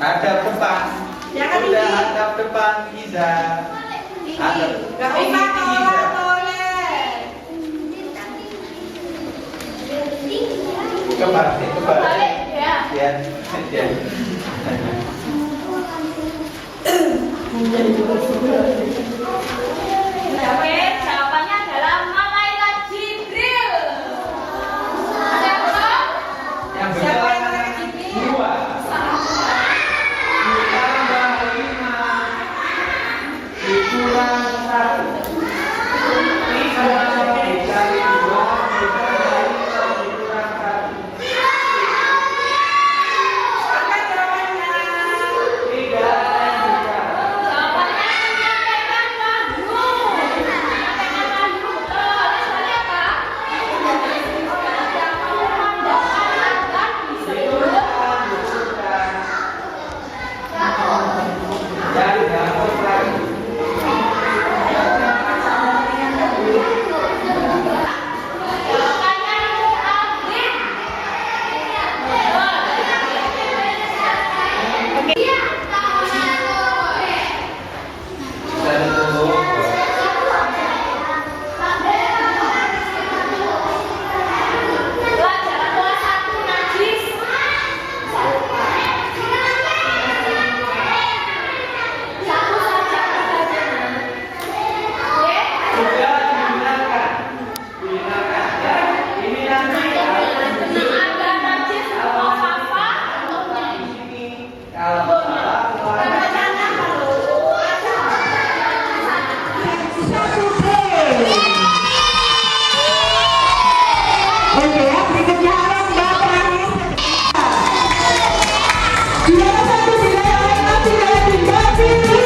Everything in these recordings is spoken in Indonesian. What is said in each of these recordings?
Hadap depan. Jangan Udah tinggi. hadap depan Iza. Hadap. Gak Tinggi, usah tinggi, Iza. toleh. Kebalik. Ya. Ya. Ya. Oke, jawabannya adalah malaikat Jibril. Ada yang belum? Yang Siapa benar yang malaikat Jibril? dua. Ditambah 5. Dikurang 1. 3 dikali 2 dikali 5 dikurang 1. Apa jawabannya? 3 Jawabannya menyampaikan wahyu. Menyampaikan wahyu. Tulisannya apa? Yang memandangkan dan disebut. Jadi hapus lagi. Jawabannya mu'adzin. Dan tunggu. Pelajaran kelas 1 najis. Satu saja pertanyaan. Oke? Sudah digunakan. Gunakan ya. Ini nanti Ada najis atau apa? di sini kalau salah Bacanya kalau Oke ya, berikutnya orang Bapak juara satu wilayah Nabi dari Bapili.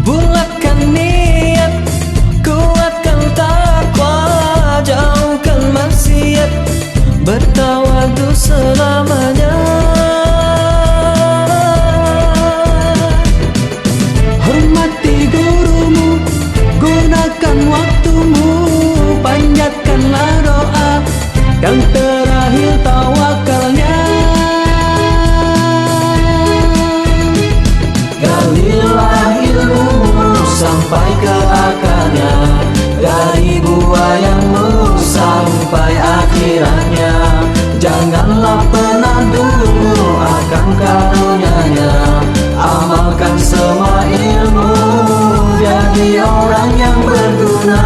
Bulatkan niat, kuatkan takwa, jauhkan maksiat, bertawadu selamanya. Hormati gurumu, gunakan waktumu, panjatkanlah doa, yang terakhir tawakalnya. Galilah ilmumu sampai ke akarnya, dari buayamu sampai akhiratnya. Janganlah pernah dulu akan karunia-Nya, amalkan semua ilmu, jadi orang yang berguna.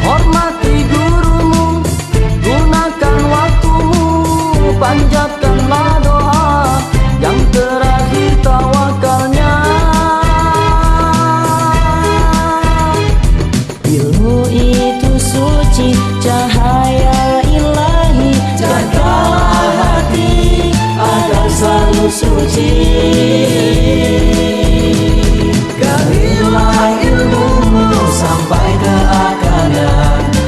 Hormati gurumu, gunakan waktumu, panjatkanlah doa, yang terakhir tawakalnya. Ilmu itu suci, cahaya ilahi, jagalah hati agar selalu suci. Galilah ilmumu sampai ke akarnya,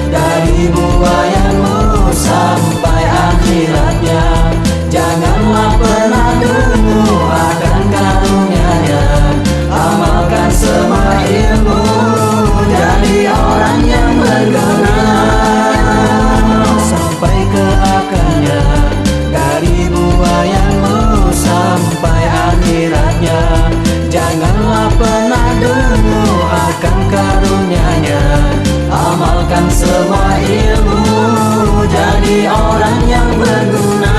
dari buayamu sampai akhiratnya. Janganlah pernah dulu akan karunia-Nya, amalkan semua ilmu, jadi orang yang berguna. Sampai ke akarnya, dari buayamu sampai akhiratnya. Janganlah pernah dulu akan karunia-Nya, amalkan semua ilmu, jadi orang yang berguna.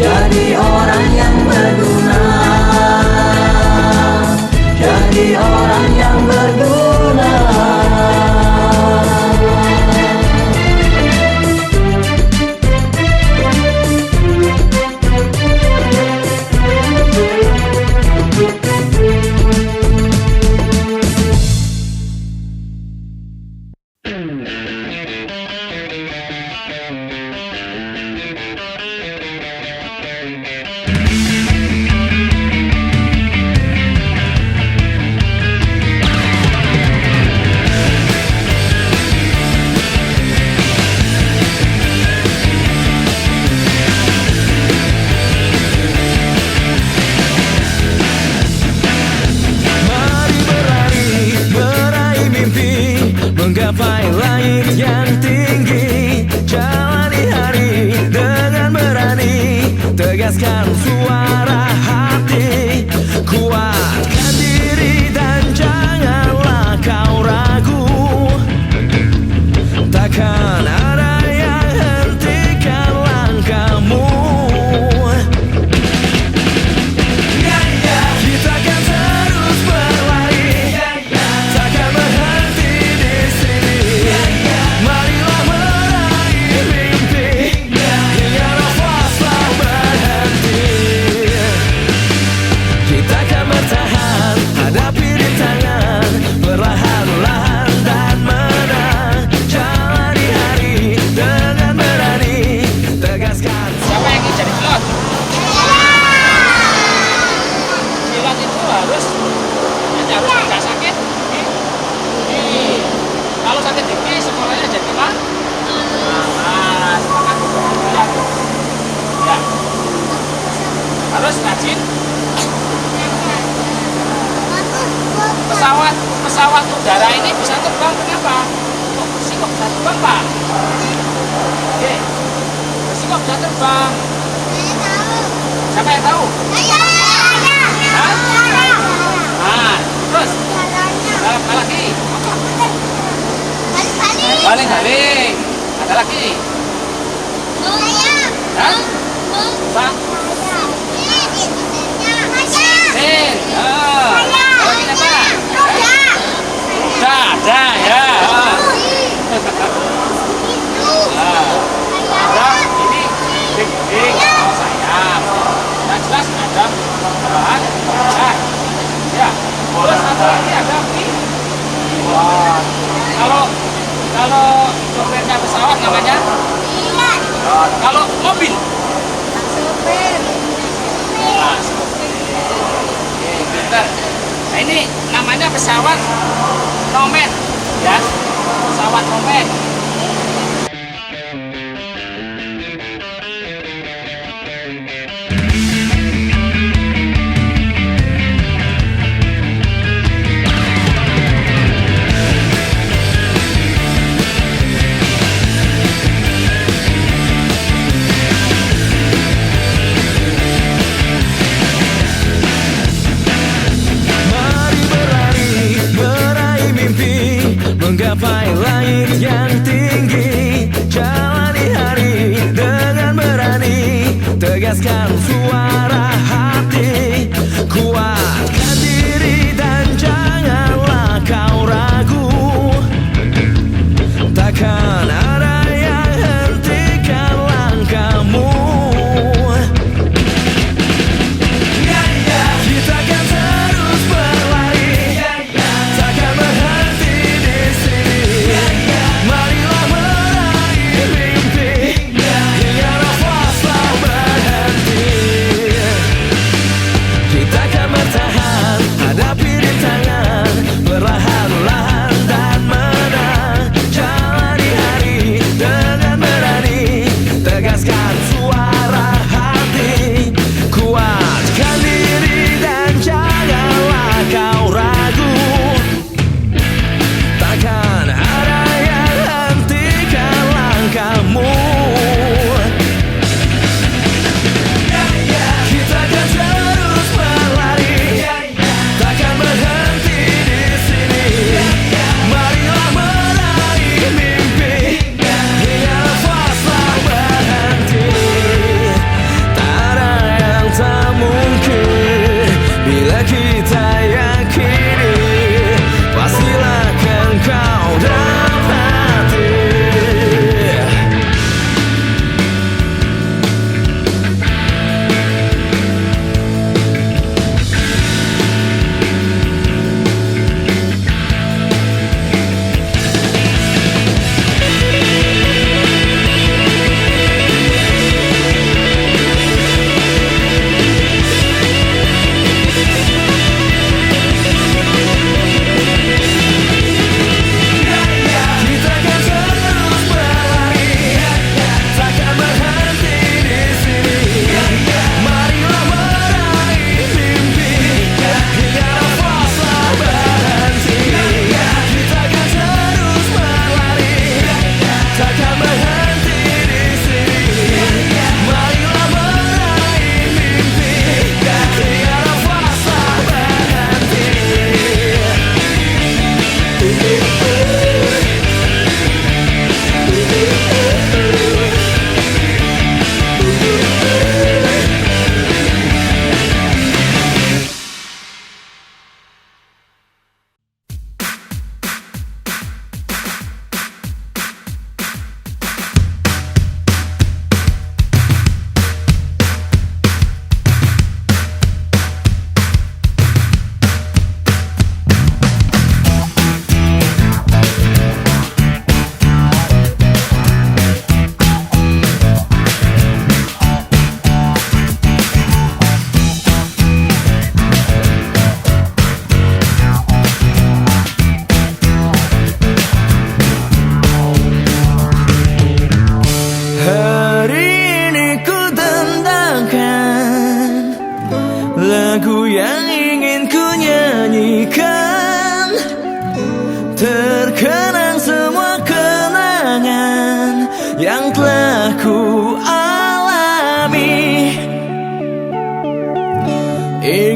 Jadi orang yang berguna. Jadi orang yang berguna. pesawat udara ini bisa terbang kenapa? Kok besi kok bisa terbang, Pak? Oke, besi kok bisa terbang? Siapa yang tahu? Hah? Nah, terus? Apa lagi? Baling-baling. Ada lagi? Hah? Pak? Sin. Ada lagi apa? Ada ya. Ada ini big oh, sayap. Yang jelas ada bahan. Ya. Terus satu lagi ada wah. Kalau sopirnya pesawat namanya? Kalau mobil? Nah, oke, pintar. Nah ini namanya pesawat nomad, ya, pesawat nomad. Mari berlari, meraih mimpi, menggapai langit yang tinggi.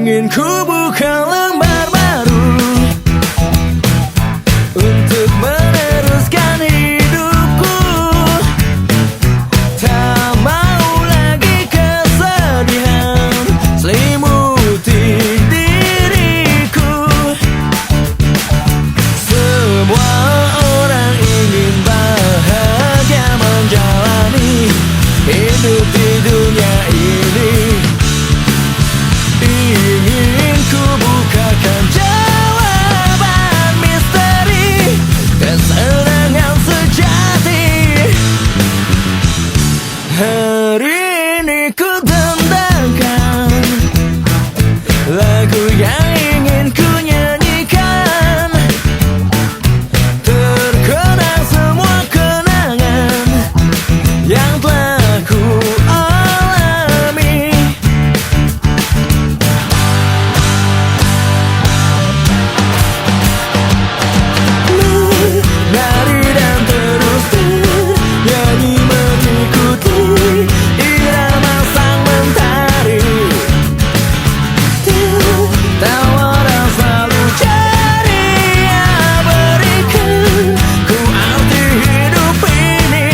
Ingin ku buka lembar baru untuk meneruskan hidupku. Tak mau lagi kesedihan selimuti diriku. Semua orang ingin bahagia menjalani hidup di dunia ini. Ingin ku bukakan jawaban misteri kesenangan sejati. Hari ini ku dendangkan lagu yang ingin ku nyanyikan. Terkenang semua kenangan yang telah ku alami. Menari dan terus bernyanyi mengikuti irama sang mentari. Tawa dan selalu ceria berikan ku arti hidup ini.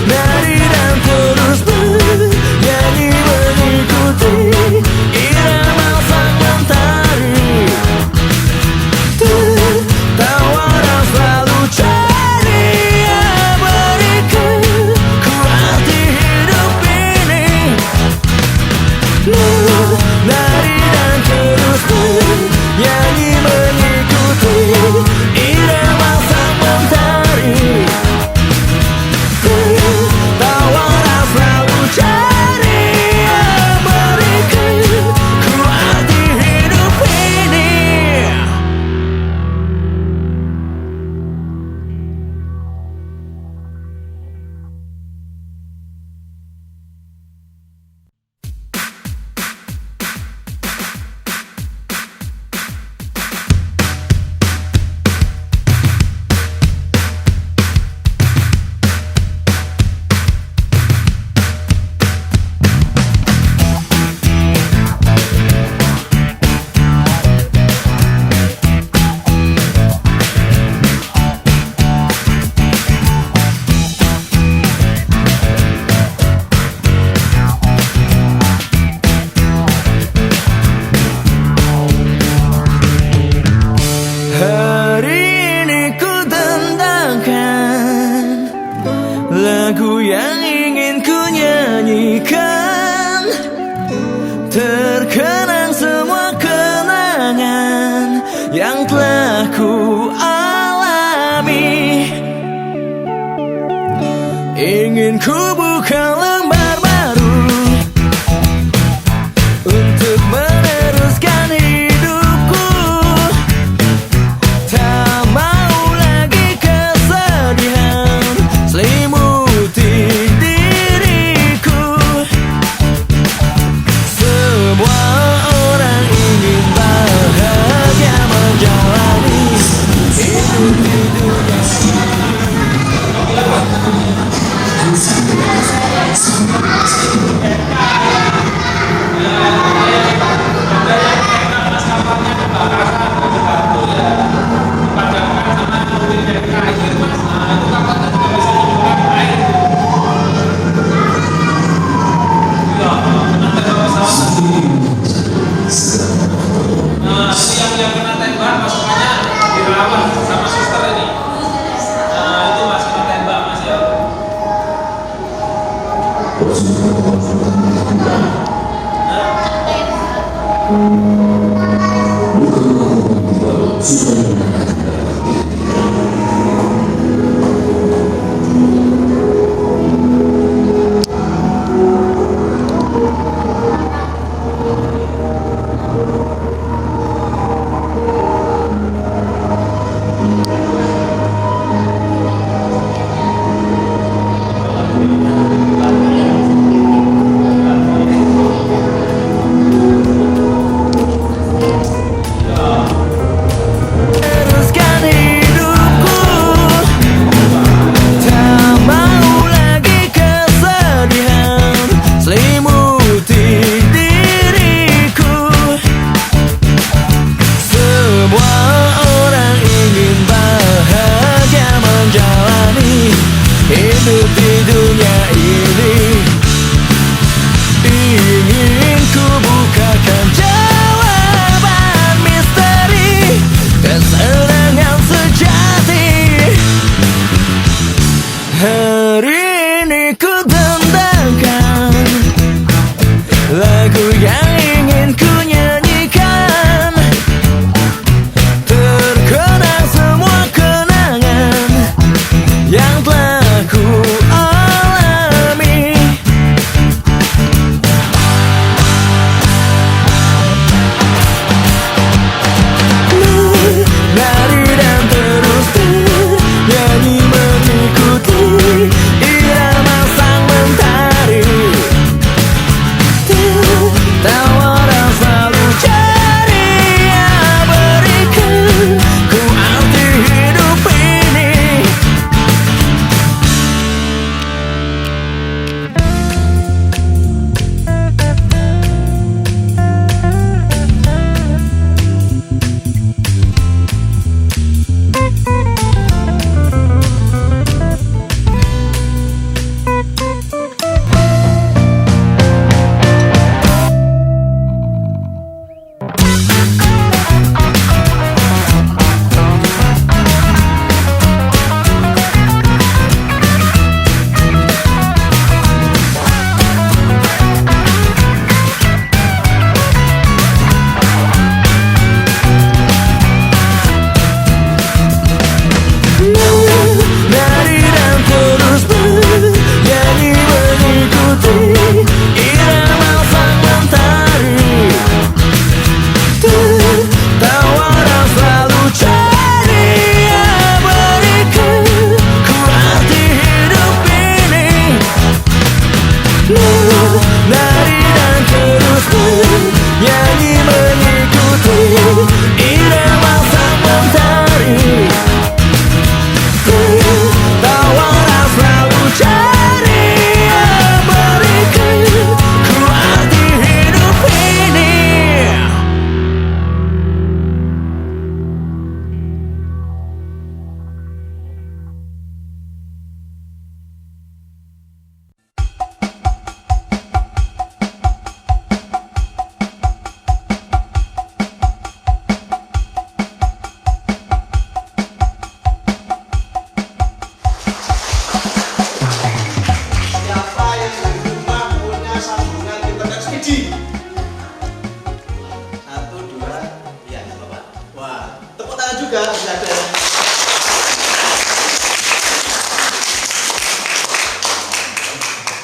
Menari dan terus bernyanyi mengikuti irama sang mentari. Tertawa dan selalu ceria berikan ku arti hidup ini. Menari dan terus bernyanyi mengikuti irama sang mentari. Tawa dan selalu ceria berikan ku arti hidup ini. Hari ini ku dendangkan lagu yang ingin ku nyanyikan. Terkenang semua kenangan yang telah ku alami. Ingin ku buka lembar baru untuk meneruskan hidupku. Tak mau lagi kesedihan selimuti diriku. Semua orang ingin bahagia menjalani hidup di dunia ini. Teruskan hidupku, tak mau lagi kesedihan selimuti diriku. Semua orang ingin bahagia menjalani hidup di dunia ini. Ingin ku bukakan jawaban misteri kesenangan sejati. Hari ini ku dendangkan lagu yang ingin ku nyanyikan, terkenang semua kenangan yang telah ku alami. Lari dan terus bernyanyi mengikuti irama sang mentari. Tawa dan selalu ceria berikan ku arti hidup ini. Lari dan terus bernyanyi mengikuti irama sang mentari. Tertawa dan selalu ceria berikan ku arti hidup ini. Lari dan terus bernyanyi mengikuti irama sang mentari. Tawa dan selalu ceria berikan ku arti hidup ini. Siapa yang di rumah punya sambungan internet speedy? 1, 2, ya Bapak. Wah, tepuk tangan juga sudah ada.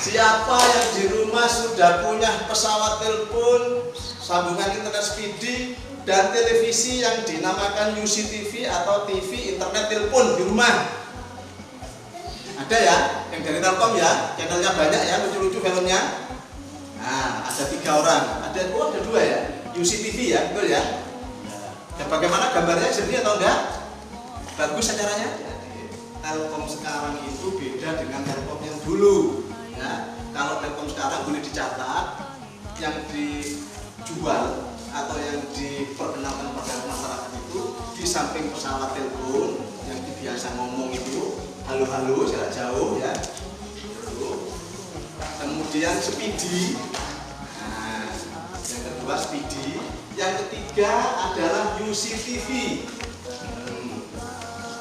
Siapa yang di rumah sudah punya pesawat telepon, sambungan internet speedy, dan televisi yang dinamakan UCTV atau TV internet telepon di rumah? Ada ya, yang dari Telkom ya, channelnya banyak ya, lucu-lucu filmnya. Nah, ada 3 orang, ada 2 ya, UCTV ya, betul ya. Dan bagaimana gambarnya, jernih atau enggak? Bagus acaranya. Telkom sekarang itu beda dengan Telkom yang dulu. Ya, kalau Telkom sekarang boleh dicatat, yang dijual atau yang diperkenalkan pada masyarakat itu di samping pesawat telepon yang biasa ngomong itu halo-halo jarak jauh ya, kemudian speedy, nah, yang kedua speedy, yang ketiga adalah UCTV.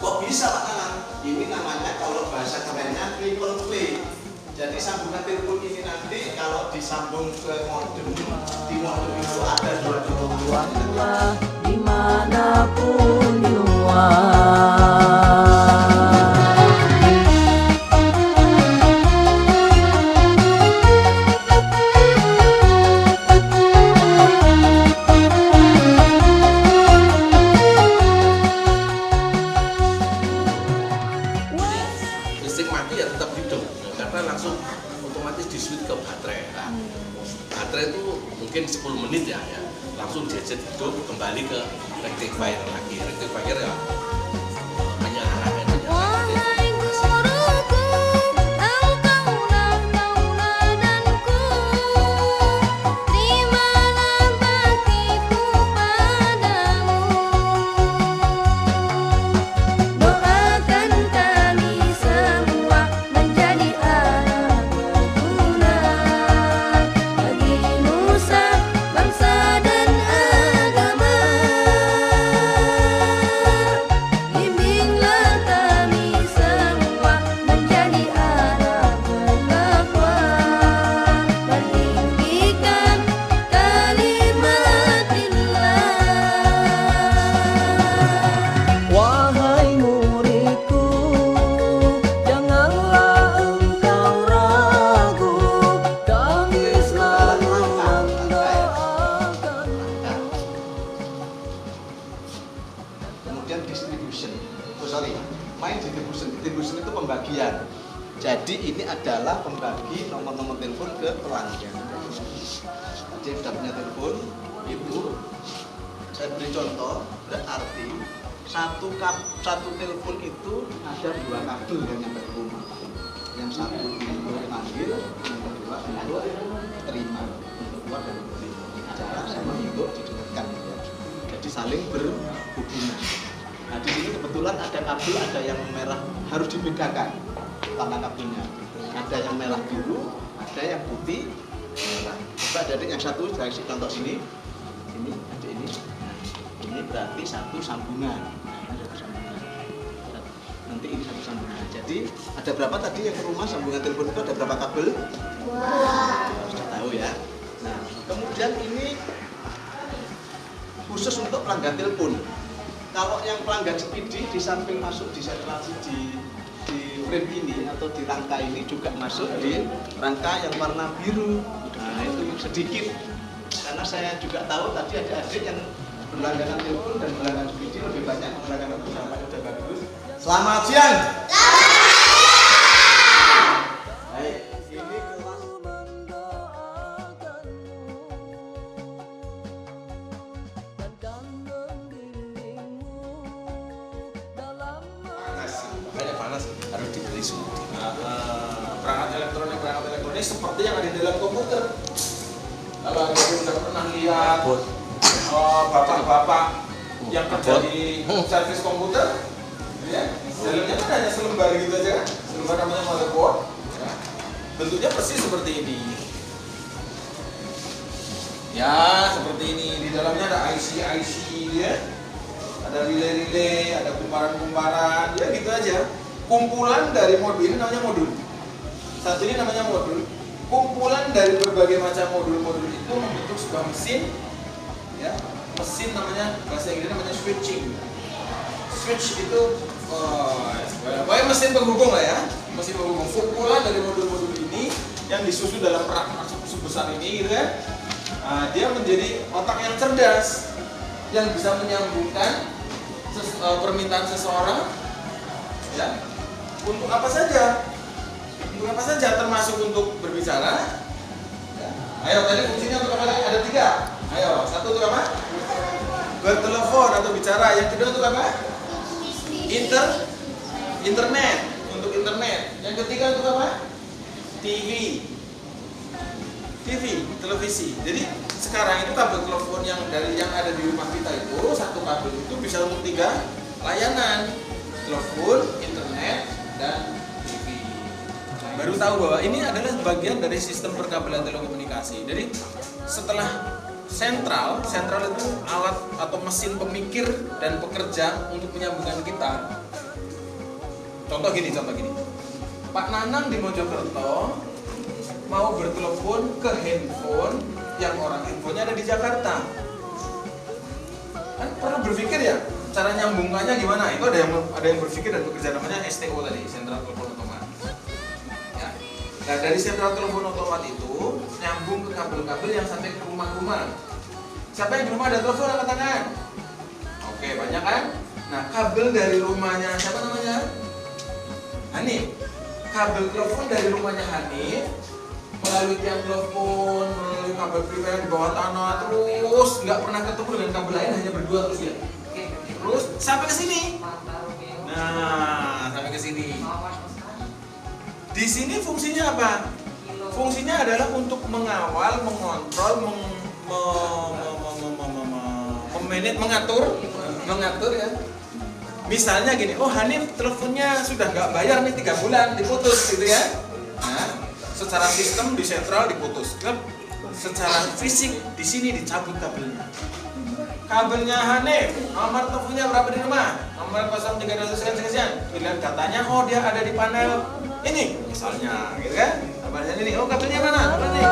Kok bisa Pak Nanang? Ini namanya kalau bahasa kerennya triple play. Jadi sambungan telepon ini nanti kalau disambung ke modem, di modem itu ada dua Allah dimanapun jua. Listrik mati ya tetap hidup karena langsung otomatis di-switch ke baterai. Nah, baterai itu mungkin 10 menit ya, langsung gadget hidup kembali ke rectifier lagi. Rectifier ya hanya arahnya saja. Wahai guruku, engkaulah tauladanku, terimalah baktiku padamu. Doakan kami semua menjadi anak berguna bagi nusa, bangsa dan agama. Bimbinglah kami semua menjadi anak bertakwa, meninggikan kalimatillah. Wahai muridku, janganlah engkau ragu, kami selalu mendoakan. Kemudian distribution, main distribution itu pembagian. Jadi ini adalah pembagi nomor-nomor telepon ke pelanggan. Jadi sudah punya telepon, itu saya beri contoh, berarti satu telepon itu ada 2 kabel yang nyampe ke rumah. Yang satu untuk manggil, yang kedua untuk terima, untuk keluar dan untuk bicara sama untuk didekatkan. Jadi saling berhubungan. Nah di sini kebetulan ada kabel, ada yang merah, harus dibedakan warna kabelnya. Ada yang merah biru, ada yang putih merah. Coba dari yang satu saya kasih contoh sini. Ini ada ini. Nah, ini berarti satu sambungan. Nah, ini satu sambungan. Nanti ini satu sambungan. Jadi ada berapa tadi yang ke rumah sambungan telepon itu ada berapa kabel? Sudah tahu ya. Nah kemudian ini khusus untuk pelanggan telepon. Kalau yang pelanggan Speedy di samping masuk di sentrasi di frame ini atau di rangka ini juga masuk di rangka yang warna biru. Nah itu sedikit karena saya juga tahu tadi adik-adik yang berlangganan telepon dan berlangganan Speedy lebih banyak berlangganan bersama. Sudah bagus. Selamat siang. Baik, ini kelas Makanya panas harus diberi suhu. Perangkat elektronik seperti yang ada di dalam komputer. Kalau ada yang udah pernah lihat bapak-bapak yang kerja di servis komputer, ya, dalamnya kan hanya selembar gitu aja kan, selembar namanya motherboard. Ya. Bentuknya persis seperti ini. Ya, seperti ini. Di dalamnya ada IC, ya. Ada relay, ada kumparan, ya gitu aja. Kumpulan dari modul ini namanya modul. Satu ini namanya modul. Kumpulan dari berbagai macam modul-modul itu membentuk sebuah mesin. Ya, mesin namanya bahasa Inggrisnya namanya switching. Switch itu pokoknya mesin penghubung lah ya. Mesin penghubung. Kumpulan dari modul-modul ini yang disusun dalam perak sebesar ini gitu kan. Dia menjadi otak yang cerdas yang bisa menyambungkan permintaan seseorang ya untuk apa saja termasuk untuk berbicara ya. Ayo tadi fungsinya untuk apa? Ada 3. Ayo, satu untuk apa? Bertelepon atau bicara. Yang kedua untuk apa? Internet, untuk internet. Yang ketiga untuk apa? televisi. Jadi sekarang itu kabel telepon yang ada di rumah kita itu satu kabel itu bisa untuk 3 layanan, telepon, internet, dan TV. Baru tahu bahwa ini adalah bagian dari sistem perkabelan telekomunikasi. Jadi setelah sentral itu alat atau mesin pemikir dan pekerja untuk menyambungkan kita. Contoh gini. Pak Nanang di Mojokerto mau bertelepon ke handphone yang orang handphonenya ada di Jakarta. Kan pernah berpikir ya cara nyambungkannya gimana? Itu ada yang berpikir dan bekerja namanya STO tadi, Central Telepon Otomat. Ya. Nah dari Central Telepon Otomat itu nyambung ke kabel-kabel yang sampai ke rumah-rumah. Siapa yang di rumah ada telepon angkat tangan? Oke, banyak kan? Nah kabel dari rumahnya siapa namanya? Hanif. Kabel telepon dari rumahnya Hanif melalui tiang telepon, melalui kabel primer di bawah tanah terus nggak pernah ketemu dengan kabel lain, hanya berdua terus ya. Terus sampai ke sini. Nah, sampai ke sini. Di sini fungsinya apa? Fungsinya adalah untuk mengawal, mengontrol, mengatur ya. Misalnya gini, oh Hanif teleponnya sudah nggak bayar nih 3 bulan, diputus gitu ya. Nah, secara sistem di sentral diputus. Secara fisik di sini dicabut kabelnya. Kabelnya Hanif, nomor teleponnya berapa di rumah? Nomor 0321 sekian. Dilihat katanya, oh dia ada di panel ini, misalnya, gitu kan? Kabelnya ini, oh kabelnya mana? Mana nih?